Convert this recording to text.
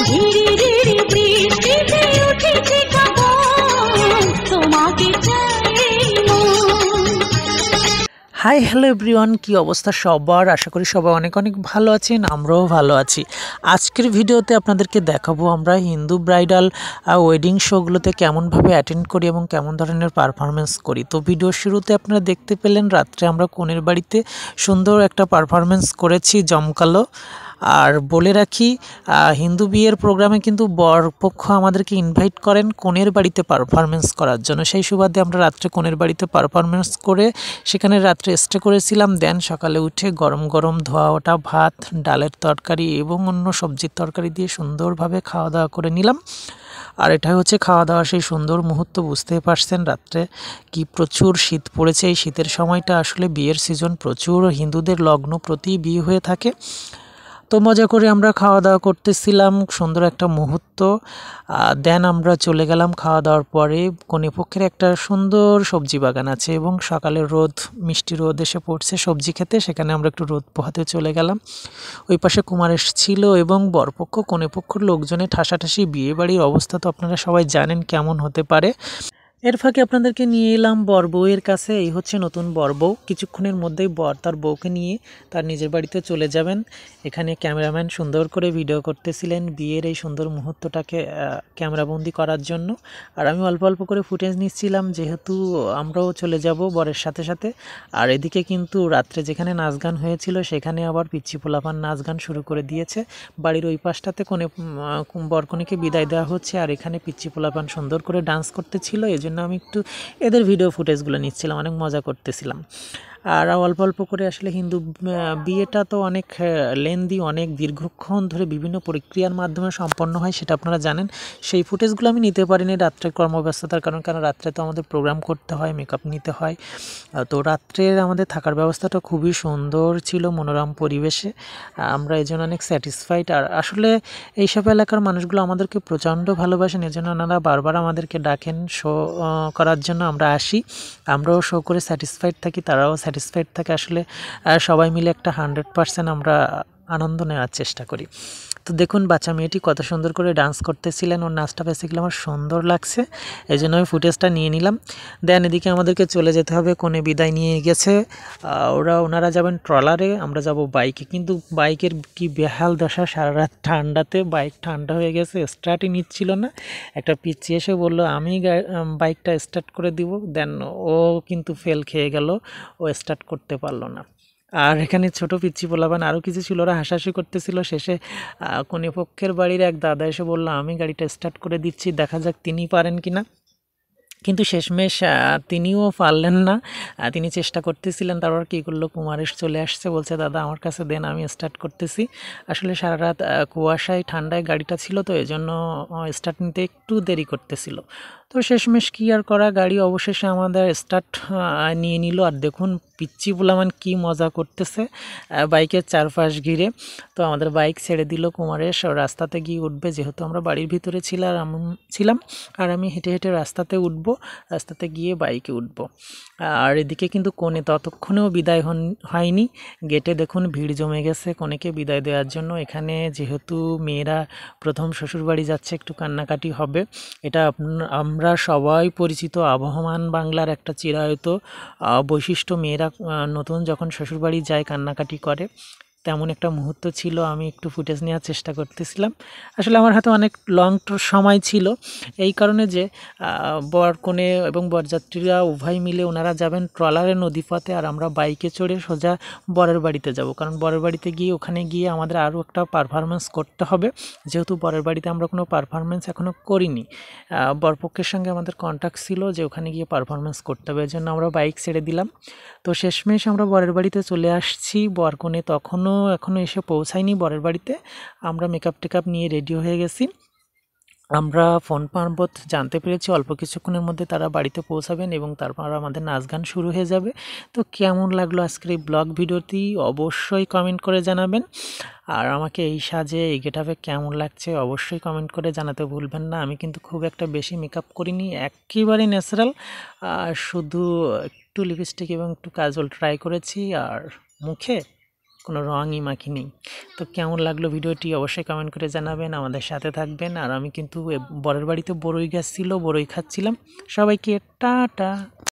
ধীরে ধীরে বৃষ্টিতে উঠেছে কাঁপন, তোমাকে চাই মন। হাই হ্যালো এভরিওয়ান, কি অবস্থা সবার? আশা করি সবাই অনেক অনেক ভালো আছেন, আমরাও ভালো আছি। আজকের ভিডিওতে আপনাদেরকে দেখাবো আমরা হিন্দু ব্রাইডাল ওয়েডিং শোগুলোতে কেমনভাবে অ্যাটেন্ড করি এবং কেমন ধরনের পারফরমেন্স করি। তো ভিডিওর শুরুতে আপনারা দেখতে পেলেন রাত্রে আমরা কনের বাড়িতে সুন্দর একটা পারফরমেন্স করেছি, জমকালো। আর বলে রাখি, হিন্দু বিয়ের প্রোগ্রামে কিন্তু বরপক্ষ আমাদেরকে ইনভাইট করেন কনের বাড়িতে পারফরমেন্স করার জন্য। সেই সুবাদে আমরা রাত্রে কনের বাড়িতে পারফরমেন্স করে সেখানে রাত্রে স্টে করেছিলাম। দেন সকালে উঠে গরম গরম ধোয়া ওঠা ভাত, ডালের তরকারি এবং অন্য সবজির তরকারি দিয়ে সুন্দরভাবে খাওয়া দাওয়া করে নিলাম। আর এটাই হচ্ছে খাওয়া দাওয়ার সেই সুন্দর মুহূর্ত। বুঝতেই পারছেন রাত্রে কি প্রচুর শীত পড়েছে। এই শীতের সময়টা আসলে বিয়ের সিজন, প্রচুর হিন্দুদের লগ্ন প্রতি বিয়ে হয়ে থাকে। তো মজা করে আমরা খাওয়া দাওয়া করতেছিলাম, সুন্দর একটা মুহূর্ত। দেন আমরা চলে গেলাম খাওয়া দাওয়ার পরে। কনেপক্ষের একটা সুন্দর সবজি বাগান আছে এবং সকালে রোদ, মিষ্টি রোদ এসে পড়ছে সবজি খেতে, সেখানে আমরা একটু রোদ পোহাতে চলে গেলাম। ওই পাশে কুমার এসেছিল এবং বরপক্ষ কনেপক্ষর লোকজনে ঠাসাঠাসি। বিয়ে বাড়ির অবস্থা তো আপনারা সবাই জানেন কেমন হতে পারে। এর ফাঁকে আপনাদেরকে নিয়ে এলাম বর বউয়ের কাছে। এই হচ্ছে নতুন বর বউ। কিছুক্ষণের মধ্যেই বর তার বউকে নিয়ে তার নিজের বাড়িতে চলে যাবেন। এখানে ক্যামেরাম্যান সুন্দর করে ভিডিও করতেছিলেন বিয়ের এই সুন্দর মুহূর্তটাকে ক্যামেরাবন্দি করার জন্য। আর আমি অল্প অল্প করে ফুটেজ নিচ্ছিলাম, যেহেতু আমরাও চলে যাব বরের সাথে সাথে। আর এদিকে কিন্তু রাত্রে যেখানে নাচ গান হয়েছিল সেখানে আবার পিচ্চি পোলাপান নাচ গান শুরু করে দিয়েছে। বাড়ির ওই পাশটাতে বরকনেকে বিদায় দেওয়া হচ্ছে, আর এখানে পিচ্চি পোলাপান সুন্দর করে ডান্স করতেছিল। এজন্য আমি একটু এদের ভিডিও ফুটেজগুলো নিচ্ছিলাম, অনেক মজা করতেছিলাম। আর অল্প অল্প করে আসলে হিন্দু বিয়েটা তো অনেক লেন্দি, অনেক দীর্ঘক্ষণ ধরে বিভিন্ন প্রক্রিয়ার মাধ্যমে সম্পন্ন হয়, সেটা আপনারা জানেন। সেই ফুটেজগুলো আমি নিতে পারিনি রাত্রে কর্মব্যস্ততার কারণ রাত্রে তো আমাদের প্রোগ্রাম করতে হয়, মেকআপ নিতে হয়। তো রাত্রের আমাদের থাকার ব্যবস্থাটা খুবই সুন্দর ছিল, মনোরম পরিবেশে। আমরা এই জন্য অনেক স্যাটিসফাইড। আর আসলে এইসব এলাকার মানুষগুলো আমাদেরকে প্রচণ্ড ভালোবাসেন, এজন্য ওনারা বারবার আমাদেরকে ডাকেন শো করার জন্য। আমরা আসি, আমরাও শো করে স্যাটিসফাইড থাকি, তারাও স্যাটিসফাইড থাকে। আসলে সবাই মিলে একটা 100% আমরা আনন্দ নেওয়ার চেষ্টা করি। তো দেখুন বাচ্চা মেয়েটি কত সুন্দর করে ডান্স করতেছিলেন, ওর নাচটা বেসিক্যালি আমার সুন্দর লাগছে, এই জন্য আমি ফুটেজটা নিয়ে নিলাম। দেন এদিকে আমাদেরকে চলে যেতে হবে, কোনে বিদায় নিয়ে গেছে। ওনারা যাবেন ট্রলারে, আমরা যাব বাইকে। কিন্তু বাইকের কি বেহাল দশা, সারা রাত ঠান্ডাতে বাইক ঠান্ডা হয়ে গেছে, স্টার্টই নিচ্ছিল না। একটা পিচ্চি এসে বলল আমি বাইকটা স্টার্ট করে দিব, দেন ও কিন্তু ফেল খেয়ে গেল, ও স্টার্ট করতে পারলো না। আর এখানে ছোট পিচ্চি পোলাপান আরও কিছু ছিল, ওরা হাসাহাসি করতেছিল। শেষে কনেপক্ষের বাড়ির এক দাদা এসে বলল আমি গাড়িটা স্টার্ট করে দিচ্ছি, দেখা যাক তিনি পারেন কিনা। কিন্তু শেষমেশ তিনিও পারলেন না। তিনি চেষ্টা করতেছিলেন, তারপর কী করলো, কুমারেশ চলে আসছে, বলছে দাদা আমার কাছে দেন, আমি স্টার্ট করতেছি। আসলে সারা রাত কুয়াশায় ঠান্ডায় গাড়িটা ছিল, তো এই জন্য স্টার্ট নিতে একটু দেরি করতেছিল। তো শেষমেশ কী আর করা, গাড়ি অবশেষে আমাদের স্টার্ট নিয়ে নিল। আর দেখুন পিচ্চি পোলামান কি মজা করতেছে বাইকের চারপাশ ঘিরে। তো আমাদের বাইক ছেড়ে দিল কুমারেশ, রাস্তাতে গিয়ে উঠবে, যেহেতু আমরা বাড়ির ভিতরে ছিলাম। আর আমি হেঁটে হেঁটে রাস্তাতে উঠব, রাস্তাতে গিয়ে বাইকে উঠব। আর এদিকে কিন্তু কনে ততক্ষণেও বিদায় হয়নি। গেটে দেখুন ভিড় জমে গেছে কনেকে বিদায় দেওয়ার জন্য। এখানে যেহেতু মেয়েরা প্রথম শ্বশুরবাড়ি যাচ্ছে, একটু কান্নাকাটি হবে। এটা আমরা সবাই পরিচিত আবহমান বাংলার একটা চিরায়ত বৈশিষ্ট্য। মেয়েরা নতুন যখন শ্বশুরবাড়ি যায় কান্নাকাটি করে, তেমন একটা মুহূর্ত ছিল। আমি একটু ফুটেজ নেওয়ার চেষ্টা করতেছিলাম। আসলে আমার হাতে অনেক লং সময় ছিল, এই কারণে যে বর কনে এবং বরযাত্রীরা উভয় মিলে ওনারা যাবেন ট্রলারে নদীপথে, আর আমরা বাইকে চড়ে সোজা বরের বাড়িতে যাব। কারণ বরের বাড়িতে গিয়ে ওখানে গিয়ে আমাদের আরও একটা পারফরমেন্স করতে হবে, যেহেতু বরের বাড়িতে আমরা কোনো পারফরমেন্স এখনও করিনি। বরপক্ষের সঙ্গে আমাদের কন্ট্যাক্ট ছিল যে ওখানে গিয়ে পারফরমেন্স করতে হবে, এই জন্য আমরা বাইক ছেড়ে দিলাম। তো শেষমেশ আমরা বরের বাড়িতে চলে আসছি। বর কনে এখনও এসে পৌঁছায়নি বরের বাড়িতে। আমরা মেকআপ টেকআপ নিয়ে রেডি হয়ে গেছি। আমরা ফোন মারফত জানতে পেরেছি অল্প কিছুক্ষণের মধ্যে তারা বাড়িতে পৌঁছাবেন এবং তারপর আমাদের নাচ গান শুরু হয়ে যাবে। তো কেমন লাগলো আজকের এই ব্লগ ভিডিওটি অবশ্যই কমেন্ট করে জানাবেন। আর আমাকে এই সাজে এই গেটআপে কেমন লাগছে অবশ্যই কমেন্ট করে জানাতে ভুলবেন না। আমি কিন্তু খুব একটা বেশি মেকআপ করিনি, একেবারে ন্যাচারাল। শুধু একটু লিপস্টিক এবং একটু কাজল ট্রাই করেছি। আর মুখে কোনো রঙই মাখিনি। তো কেমন লাগলো ভিডিওটি অবশ্যই কমেন্ট করে জানাবেন, আমাদের সাথে থাকবেন। আর আমি কিন্তু বরের বাড়িতে বড়ই গাছ ছিল, বড়ই খাচ্ছিলাম। সবাইকে টাটা।